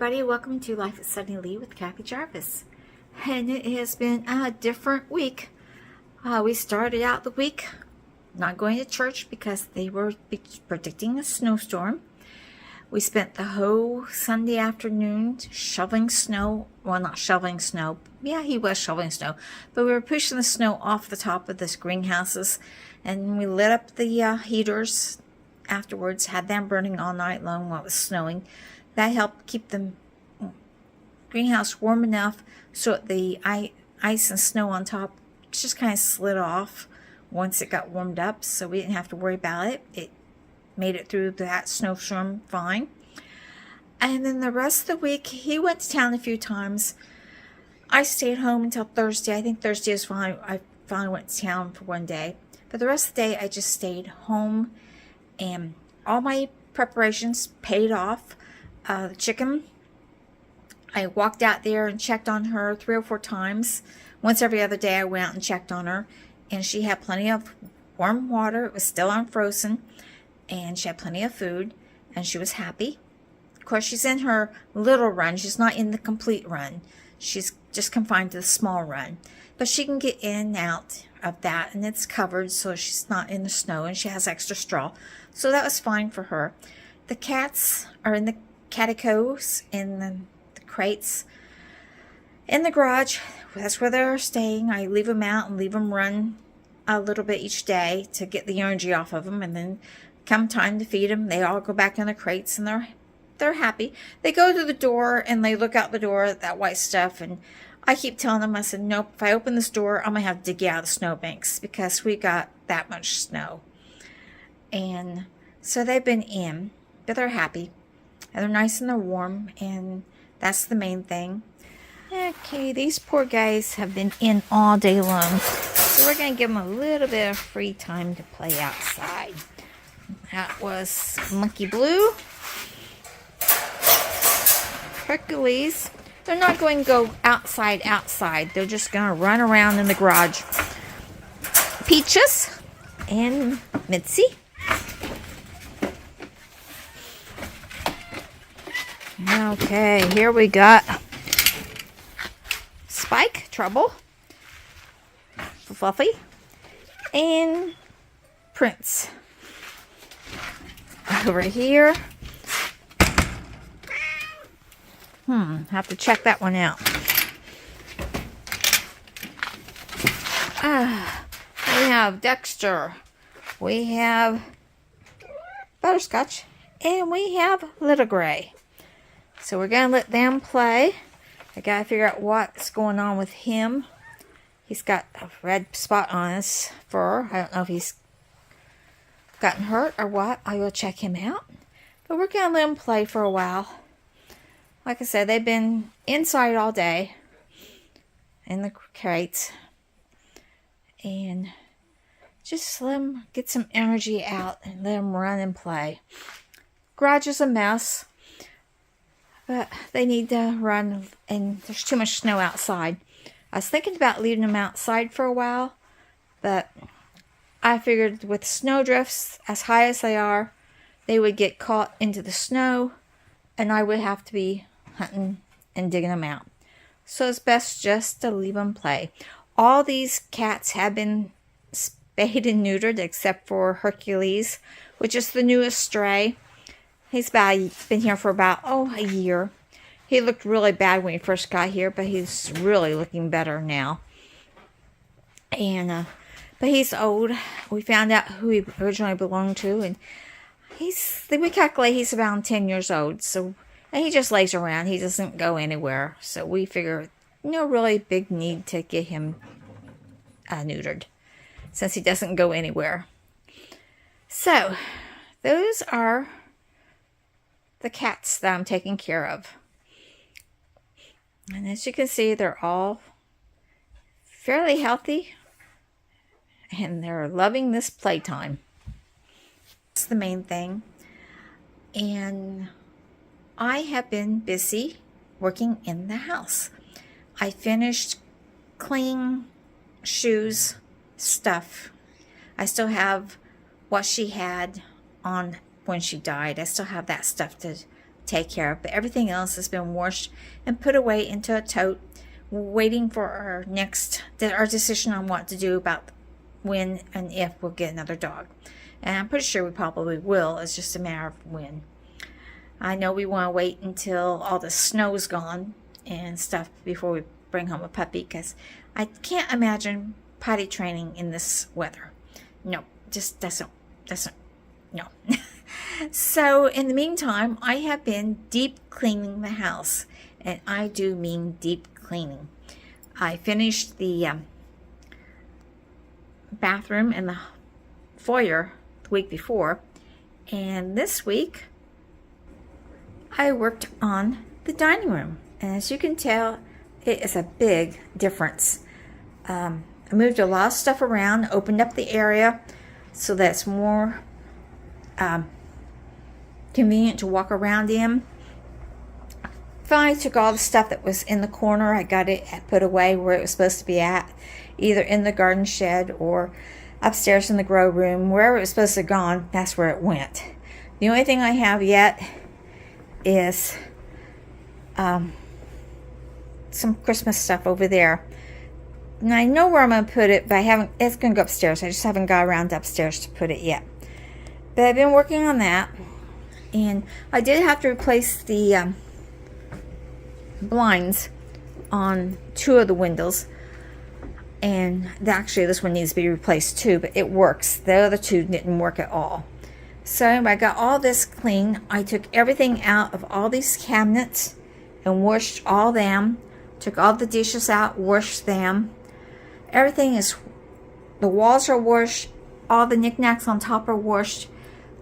everybody, welcome to Life at Sunny Lee with Kathy Jarvis. And it has been a different week. We started out the week not going to church because they were predicting a snowstorm. We spent the whole Sunday afternoon shoveling snow. Well, not shoveling snow. Yeah, he was shoveling snow. But we were pushing the snow off the top of this greenhouses. And we lit up the heaters afterwards, had them burning all night long while it was snowing. That helped keep the greenhouse warm enough so that the ice and snow on top just kind of slid off once it got warmed up, so we didn't have to worry about it. It made it through that snowstorm fine. And then the rest of the week, he went to town a few times. I stayed home until Thursday. I think Thursday was fine. I finally went to town for one day. But the rest of the day, I just stayed home, and all my preparations paid off. The chicken, I walked out there and checked on her 3 or 4 times. Once every other day I went out and checked on her, and she had plenty of warm water. It was still unfrozen, and she had plenty of food, and she was happy. Of course, she's in her little run. She's not in the complete run. She's just confined to the small run, but she can get in and out of that, and it's covered, so she's not in the snow, and she has extra straw, so that was fine for her. The cats are in the caticos, in the crates in the garage. That's where they're staying. I leave them out and leave them run a little bit each day to get the energy off of them, and then come time to feed them, they all go back in the crates, and they're happy. They go to the door and they look out the door at that white stuff, and I keep telling them, I said, nope, if I open this door, I'm gonna have to dig out of the snowbanks because we got that much snow. And so they've been in, but they're happy. And they're nice and they're warm, and that's the main thing. Okay, these poor guys have been in all day long, so we're going to give them a little bit of free time to play outside. That was Monkey Blue. Hercules. They're not going to go outside. They're just going to run around in the garage. Peaches and Mitzi. Okay, here we got Spike, Trouble, Fluffy, and Prince. Over here, have to check that one out. We have Dexter, we have Butterscotch, and we have Little Gray. So we're going to let them play. I got to figure out what's going on with him. He's got a red spot on his fur. I don't know if he's gotten hurt or what. I will check him out. But we're going to let him play for a while. Like I said, they've been inside all day in the crates. And just let them get some energy out and let them run and play. Garage is a mess. But they need to run, and there's too much snow outside. I was thinking about leaving them outside for a while, but I figured with snow drifts as high as they are, they would get caught into the snow, and I would have to be hunting and digging them out. So it's best just to leave them play. All these cats have been spayed and neutered except for Hercules, which is the newest stray. He's been here for about, a year. He looked really bad when he first got here, but he's really looking better now. And, but he's old. We found out who he originally belonged to, and we calculate he's around 10 years old. So, and he just lays around. He doesn't go anywhere. So we figure no really big need to get him neutered, since he doesn't go anywhere. So, those are the cats that I'm taking care of. And as you can see, they're all fairly healthy, and they're loving this playtime. That's the main thing. And I have been busy working in the house. I finished cleaning shoes, stuff. I still have what she had on when she died. I still have that stuff to take care of, but everything else has been washed and put away into a tote, waiting for our decision on what to do about when and if we'll get another dog. And I'm pretty sure we probably will. It's just a matter of when. I know we want to wait until all the snow is gone and stuff before we bring home a puppy, because I can't imagine potty training in this weather. No, just doesn't, no. So in the meantime, I have been deep cleaning the house, and I do mean deep cleaning. I finished the bathroom and the foyer the week before, and this week I worked on the dining room, and as you can tell, it is a big difference. I moved a lot of stuff around, opened up the area so that it's more convenient to walk around in. Finally took all the stuff that was in the corner. I got it put away where it was supposed to be at, either in the garden shed or upstairs in the grow room. Wherever it was supposed to have gone, that's where it went. The only thing I have yet is some Christmas stuff over there. And I know where I'm going to put it, but it's going to go upstairs. I just haven't got around upstairs to put it yet. But I've been working on that. And I did have to replace the blinds on 2 of the windows. And actually this one needs to be replaced too, but it works. The other 2 didn't work at all. So anyway, I got all this clean. I took everything out of all these cabinets and washed all them. Took all the dishes out, washed them. Everything is, the walls are washed. All the knickknacks on top are washed.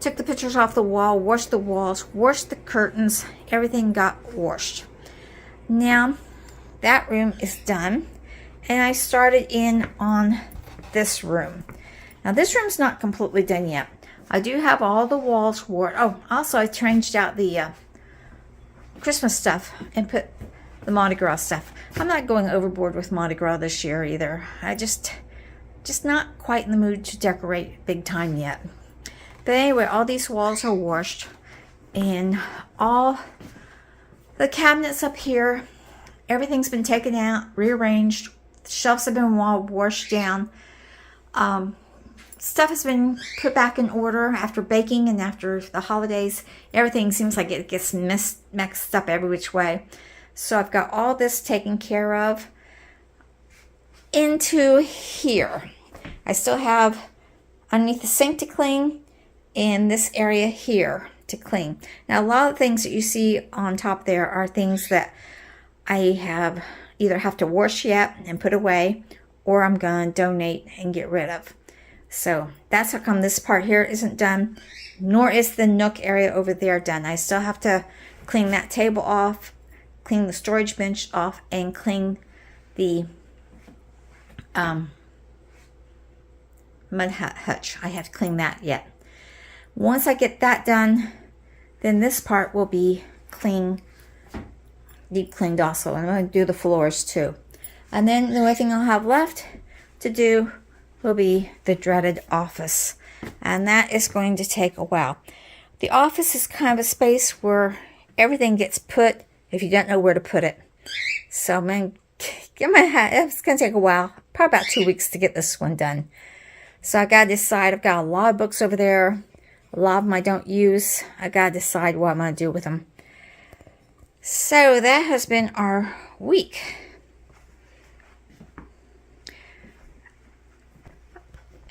Took the pictures off the wall, washed the walls, washed the curtains. Everything got washed. Now, that room is done. And I started in on this room. Now, this room's not completely done yet. I do have all the walls washed. Oh, also I changed out the Christmas stuff and put the Mardi Gras stuff. I'm not going overboard with Mardi Gras this year either. I just not quite in the mood to decorate big time yet. But anyway, all these walls are washed, and all the cabinets up here, everything's been taken out, rearranged. The shelves have been washed down. Stuff has been put back in order after baking and after the holidays. Everything seems like it gets mixed up every which way. So I've got all this taken care of. Into here, I still have underneath the sink to clean, and this area here to clean. Now, a lot of things that you see on top there are things that I either have to wash yet and put away, or I'm going to donate and get rid of. So that's how come this part here isn't done, nor is the nook area over there done. I still have to clean that table off, clean the storage bench off, and clean the mud hutch. I have to clean that yet. Once I get that done, then this part will be deep cleaned also. And I'm going to do the floors too. And then the only thing I'll have left to do will be the dreaded office. And that is going to take a while. The office is kind of a space where everything gets put if you don't know where to put it. So it's going to take a while. Probably about 2 weeks to get this one done. So I got to decide. I've got a lot of books over there. A lot of them I don't use. I got to decide what I'm going to do with them. So that has been our week.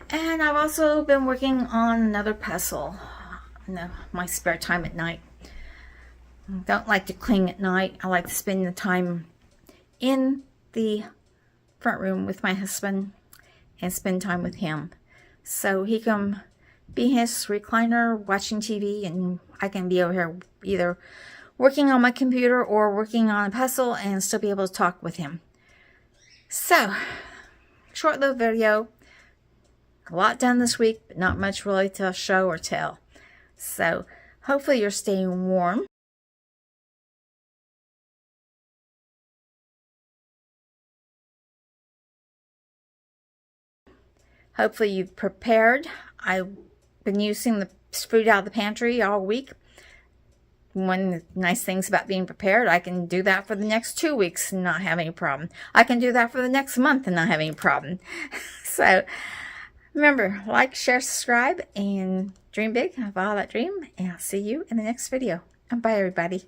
And I've also been working on another puzzle in my spare time at night. I don't like to clean at night. I like to spend the time in the front room with my husband and spend time with him. So he can be in his recliner watching TV, and I can be over here either working on my computer or working on a puzzle and still be able to talk with him. So, short little video. A lot done this week, but not much really to show or tell. So, hopefully you're staying warm. Hopefully you've prepared. I've been using the food out of the pantry all week. one of the nice things about being prepared, I can do that for the next 2 weeks and not have any problem. I can do that for the next month and not have any problem. So remember, like, share, subscribe, and dream big, follow that dream, and I'll see you in the next video. And bye, everybody.